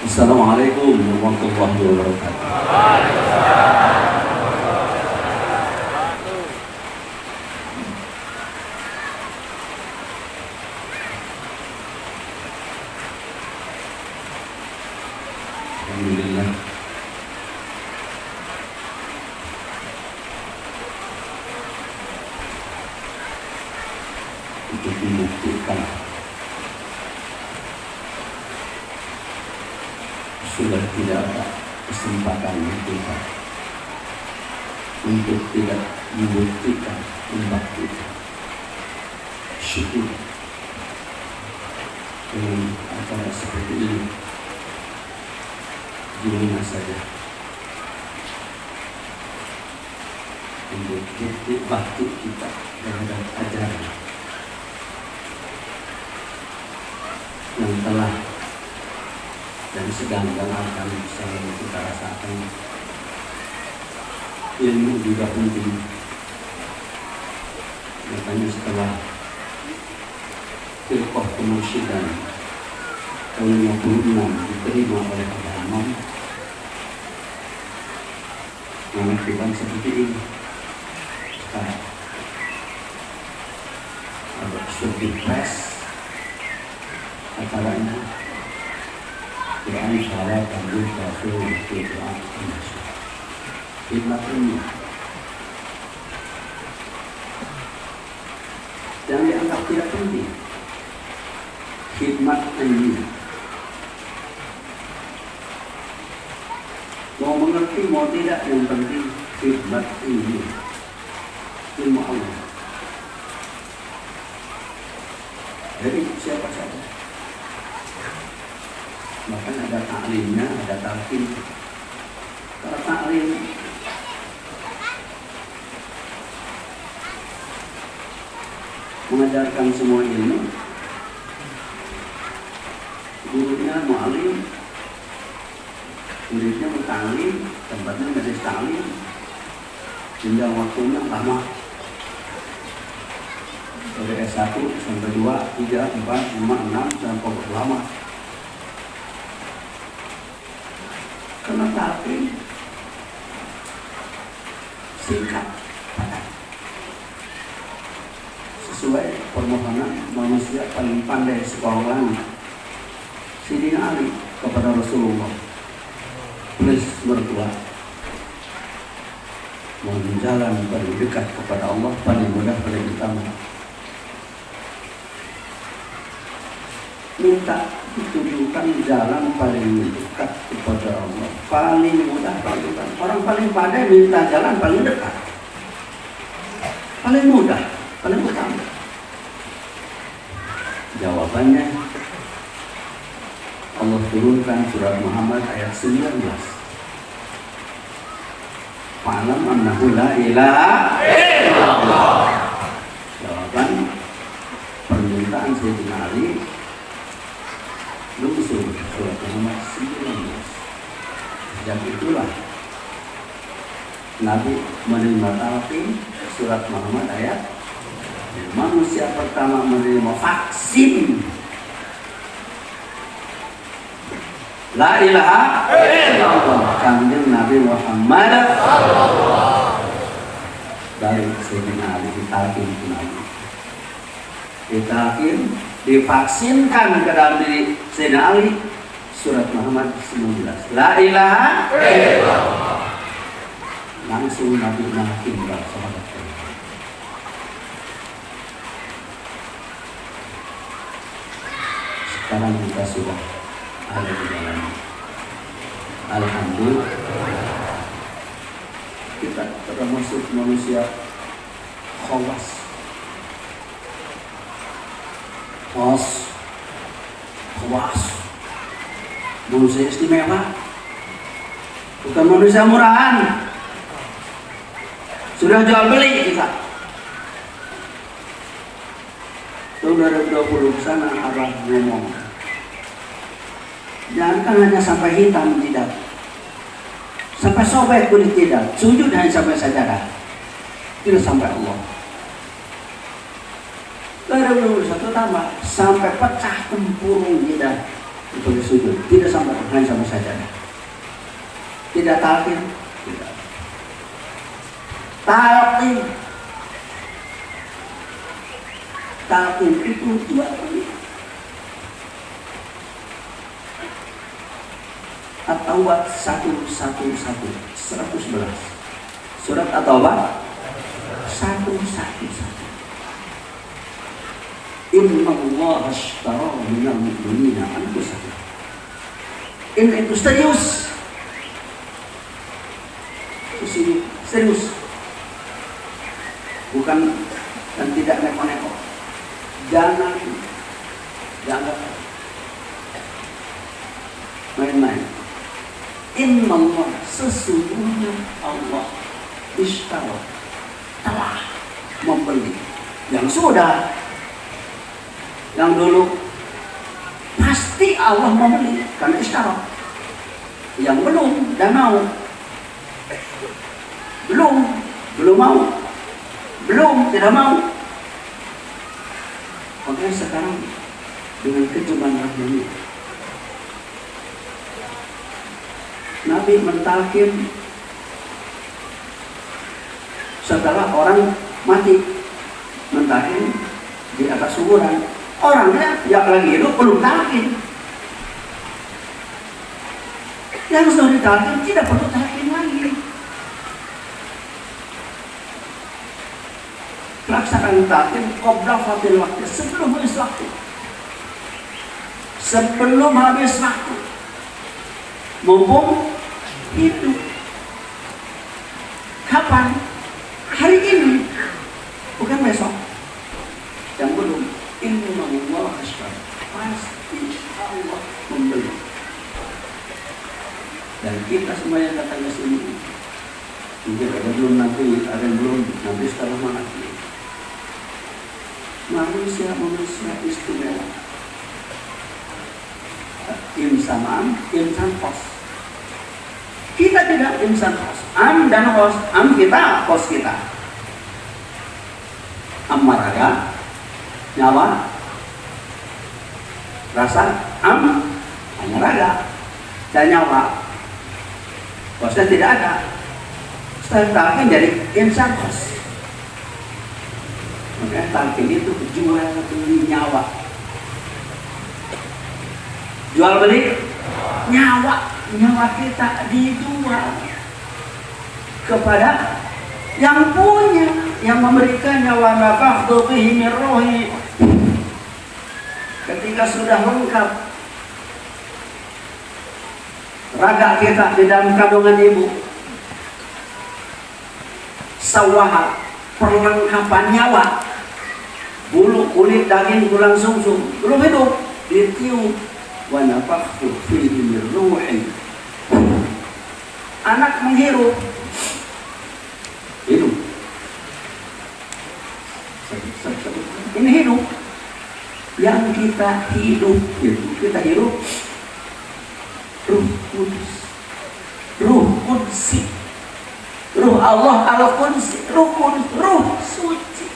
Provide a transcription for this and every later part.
Assalamualaikum warahmatullahi wabarakatuh. Alhamdulillah. Untuk membuktikan sudah tidak ada kesempatan kita untuk tidak membuktikan membaktikan syukur dengan acara seperti ini. Di mana saja untuk bukti bakti kita terhadap ajaran yang telah dan sedang akan selalu kita rasakan. Ilmu juga penting. Makanya setelah Firqah Kemursyidan tahun 56 diterima oleh agama, mengakibat seperti ini. Sekarang ada surprise acaranya Quran Salat dan Rasul Quran khidmat ini jangan dianggap tidak penting. Khidmat ini mau mengerti mau tidak, yang penting khidmat ini ilmu Allah. Jadi siapa saja, bahkan ada taklimnya, ada talqin. Kalau taklim mengajarkan semua ilmu, gurunya mu'alim, muridnya muta'alim, tempatnya majelis ta'lim, jenjang waktunya lama dari S1 sampai 2, 3, 4, 5, 6 sampai lama. Karena talqin singkat, padat, sesuai permohonan manusia paling pandai sekolah langit, Sayyidina Ali kepada Rasulullah. Please berdua, mohon jalan paling dekat kepada Allah, paling mudah, paling utama. Minta ditunjukkan jalan paling dekat kepada Allah, paling mudah, paling dekat. Orang paling pandai minta jalan paling dekat, paling mudah, paling utama. Jawabannya Allah turunkan surat Muhammad ayat 19. Fa'lam annahu la ilaha illallah. Jawaban permintaan Sayyidina Ali luncur surat Muhammad 19. Sejak itulah Nabi menerima talqin surat Muhammad ayat. Manusia pertama menerima vaksin la ilaha illallah, kanjeng Nabi Muhammad dari Sayyidina Ali ditalqin ke Nabi, ditalqin, divaksinkan ke dalam diri Sayyidina Ali surat Muhammad 19 la ilaha illallah. Langsung Nabi mengalahkan para sahabat. Sekarang kita sudah ada di dalam. Alhamdulillah, kita termasuk manusia khawas, manusia istimewa, bukan manusia murahan. Sudah jual beli kita. Tahun 2020 sana Abah ngomong, jangan hanya sampai hitam tidak, sampai sobek kulit tidak, sujud hanya sampai sajadah, tidak sampai Allah. 2021 tambah sampai pecah tempurung tidak, Untuk sujud, tidak sampai hanya sama saja. Tidak talqin, tidak. Talqin itu 2 kali. At-Taubah 111. Surat At-Taubah 111. Inna Allah ashtara minal mu'minina anfusahum. Ini itu serius. Serius. Bukan dan tidak neko-neko. Jangan main-main. Inna Allah, sesungguhnya Allah ishtara, telah membeli. Yang sudah, yang dulu pasti Allah membeli karena ishtara. Yang belum dan mau, belum mau, tidak mau. Makanya sekarang dengan kecuman rahmani, Nabi mentalkin setelah orang mati, mentalkin di atas kuburan. Orangnya yang lagi hidup belum talkin. Yang sudah ditalkin tidak perlu talkin lagi. Pelaksanaan talkin qabla fatil waktu, sebelum habis waktu. Sebelum habis waktu. Mumpung hidup. Kapan? Hari ini, bukan besok. Yang belum. Inna Allah ashtara, pasti Allah membeli. Dan kita semua yang datang ke sini, mungkin ada belum nanti, ada yang belum nanti sekarang mati. Manusia istimewa. Insan kos. Kita tidak insan kos. Dan kos. Kita kos kita. Maraga, nyawa, rasa, hanya raga dan nyawa. Kosnya tidak ada. Setelah talqin jadi insan kos. Makanya talqin itu jual beli nyawa. Jual beli nyawa kita dijual kepada yang punya, yang memberikan nyawa. Nafakhtu bihi min ruhi. Ketika sudah lengkap raga kita di dalam kandungan ibu, sawaha, perlengkapan nyawa, bulu, kulit, daging, tulang sumsum belum hidup, ditiup. Wa nafakhtu fihi min ruhi. Anak menghirup, hidup. Ini hidup. Yang kita hidup itu, kita hidup Ruh Kudus, Ruh Kudsi, Ruh Allah Al-Kudsi, Ruh Kudus, Ruh Suci.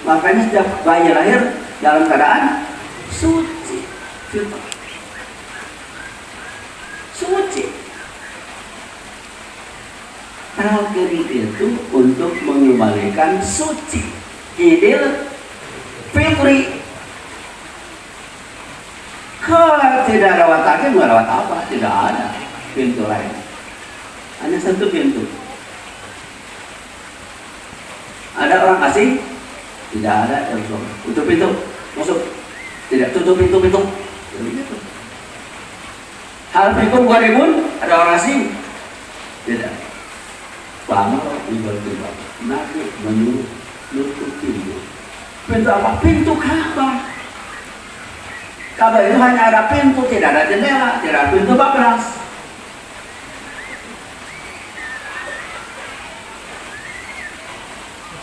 Makanya setiap bayi lahir dalam keadaan suci, suci. Talqin itu untuk mengembalikan suci, Idul Fitri. Kalau tidak rawat talqin, nggak rawat apa? Tidak ada pintu lain. Hanya satu pintu. Ada orang kasih? Tidak ada. Tutup pintu, masuk. Tidak, tutup pintu. Begitu. Hal fikum gharibun, ada orang asing? Tidak. Lama tiba-tiba Nabi menyuruh nutup pintu. Pintu apa? Pintu Ka'bah. Ka'bah itu hanya ada pintu, tidak ada jendela, tidak ada pintu bablas.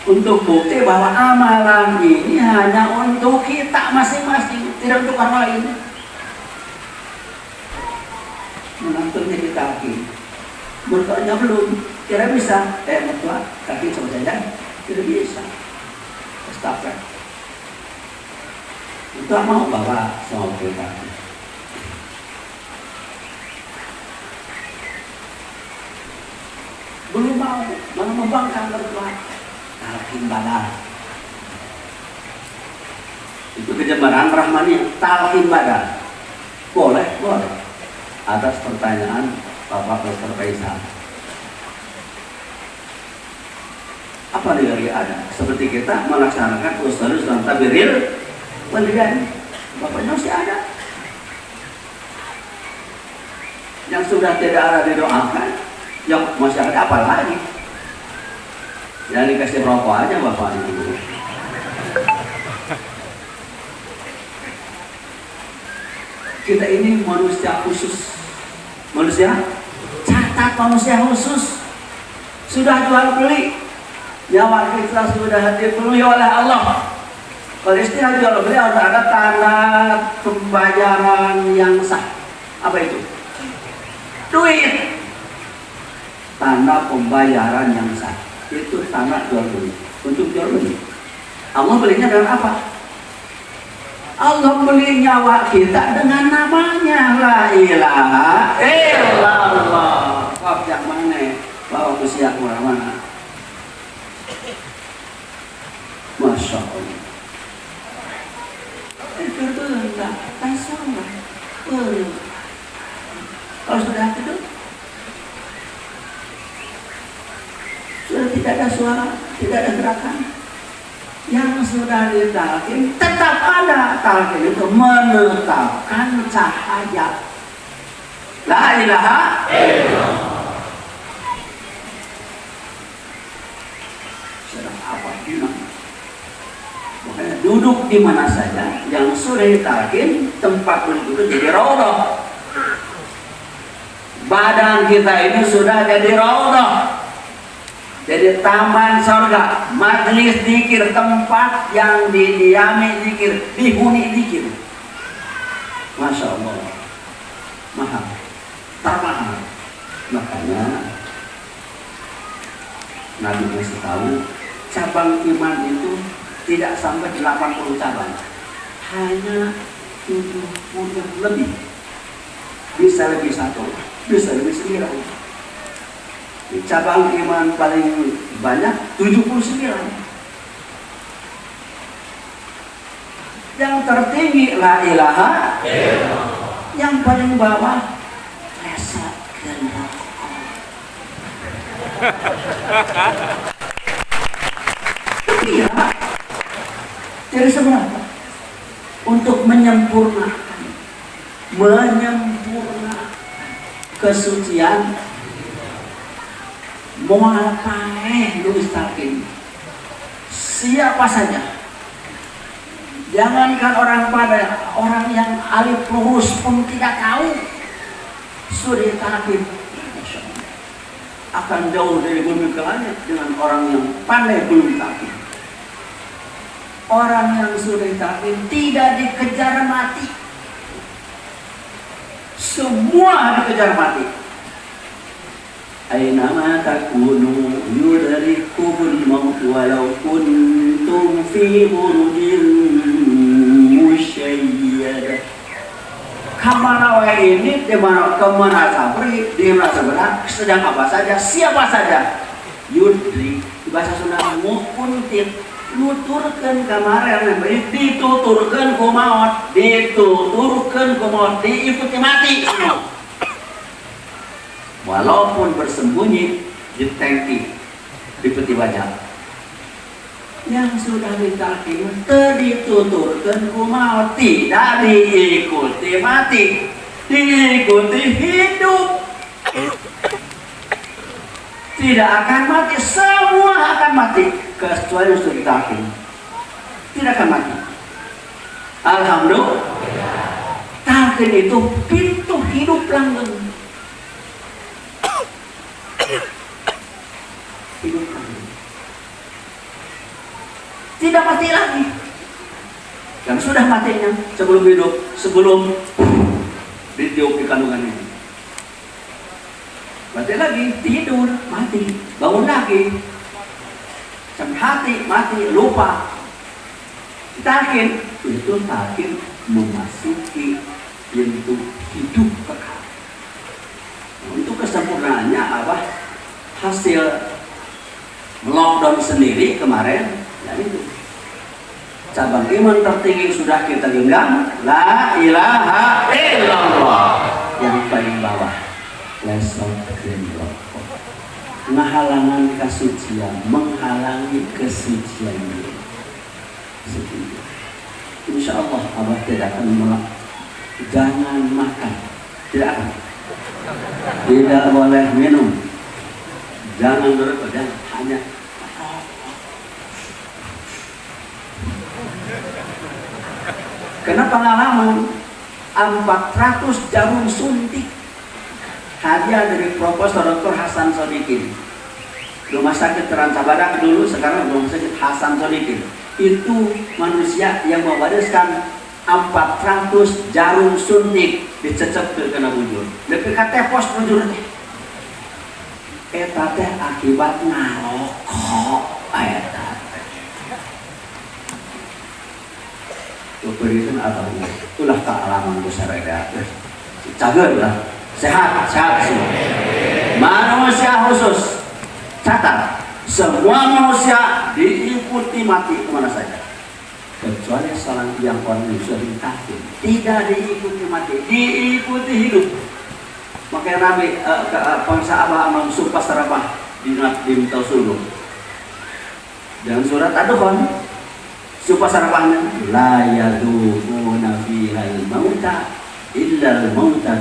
Untuk bukti bahwa amalan ini hanya untuk kita masing-masing, tidak untuk orang lain. Menantunya ditalqin, mertuanya belum, tidak bisa. Mertua kaki sama jajan, tidak bisa. Astagfirullah. Itu mau bawa sama kita. belum mau, malah membangkang mertua. Talqin badan. Itu kejembaran rahmani, talqin badan. Boleh, boleh. Atas pertanyaan Bapak Dr. Faisal. Apa lagi ada? Seperti kita melaksanakan ustadz dalam tabiril walidain. Bapaknya masih ada. Yang sudah tidak ada didoakan, yang masih ada apa lagi? Yang dikasih rokok aja bapak itu. Kita ini manusia khusus. Manusia? Catat manusia khusus. Sudah jual beli. Nyawa kita sudah dipenuhi oleh Allah. Kalau istilah jual beli harus ada tanda pembayaran yang sah. Apa itu? Duit. Tanda pembayaran yang sah. Itu tanda jual beli. Untuk jual beli. Allah belinya dengan apa? Allah beli nyawa kita dengan namanya. La ilaha illallah. Wah, yang mana? Bawa ke siap mana? Masya Allah. Itu enggak tasawuf. Kalau sudah itu sudah tidak ada suara, tidak ada gerakan. Yang sudah ditalqin tetap ada. Talqin itu menetapkan cahaya. La ilaha illallah. Sedang apa gimana? Makanya duduk di mana saja yang sudah ditalqin, tempat duduk itu jadi raudhah. Badan kita ini sudah jadi raudhah. Jadi taman surga, majlis zikir, tempat yang didiami zikir, dihuni zikir. Masya Allah, mahal, termahal. Makanya Nabi masih tahu cabang iman itu tidak sampai 80 cabang, hanya 70 lebih. Bisa lebih satu, bisa lebih 9. Cabang iman paling banyak 79. Yang tertinggi la ilaha illallah. Yang paling bawah rasa kenal. Iya. Jadi sebenarnya untuk menyempurnakan kesucian moal paeh lu istalqin. Siapa saja, jangankan orang yang alif lurus pun tidak tahu sudah talqin, akan jauh dari bumi ke langit dengan orang yang pandai belum talqin. Orang yang sudah talqin tidak dikejar mati, semua dikejar mati. Aynama takunu yudrikkumul maut walau kuntum fi burujin musyayyadah. Kamana wae ini kemana sabri di mana sebenarnya sedang apa saja, siapa saja yudrik di bahasa Sunda mukuntit nuturkeun kamaren dituturkeun ku maut, diikuti mati. Walaupun bersembunyi di tangki, di peti baja. Yang sudah ditalqin dituturkan ku maut, tidak diikuti mati, diikuti hidup. Tidak akan mati, semua akan mati kecuali yang sudah ditalqin. Tidak akan mati. Alhamdulillah. Talqin itu pintu hidup langgeng. Tidak mati lagi. Yang sudah matinya sebelum hidup, sebelum ditiup di kandungan ini. Mati lagi, tidur, mati, bangun lagi. Sampai hati, mati, lupa. Talqin, itu talqin memasuki pintu hidup kekal. Untuk kesempurnaannya apa? hasil lockdown sendiri kemarin, ya itu cabang iman tertinggi sudah kita genggam, la ilaha illallah. Yang paling bawah lesot genggam, menghalangi kesucian, menghalangi kesucian diri. Insya Allah Abah tidak akan menolak. Jangan makan, tidak akan, tidak boleh minum, jangan berapa, jangan, hanya karena pengalaman 400 jarum suntik hadiah dari Profesor Dr. Hasan Sodikin, Rumah Sakit Rancabadak dulu, sekarang Rumah Sakit Hasan Sodikin. Itu manusia yang mewariskan 400 jarum suntik dicecep ke kena bujur. Lebih kata pos bujur eta teh akibat ngarokok eta. Berikan apa ini? Itulah kealaman besar ada. Cager lah, sehat semua. Manusia khusus, catat, semua manusia diikuti mati kemana saja, kecuali salah yang orang muslim kafir tidak diikuti mati, diikuti hidup. Makanya Nabi pengsahabah sumpah serapah di Tausul dan surat Ad-Dukhan. Sumpah sarapahnya la yaduquna fihal mauta illa al-mauta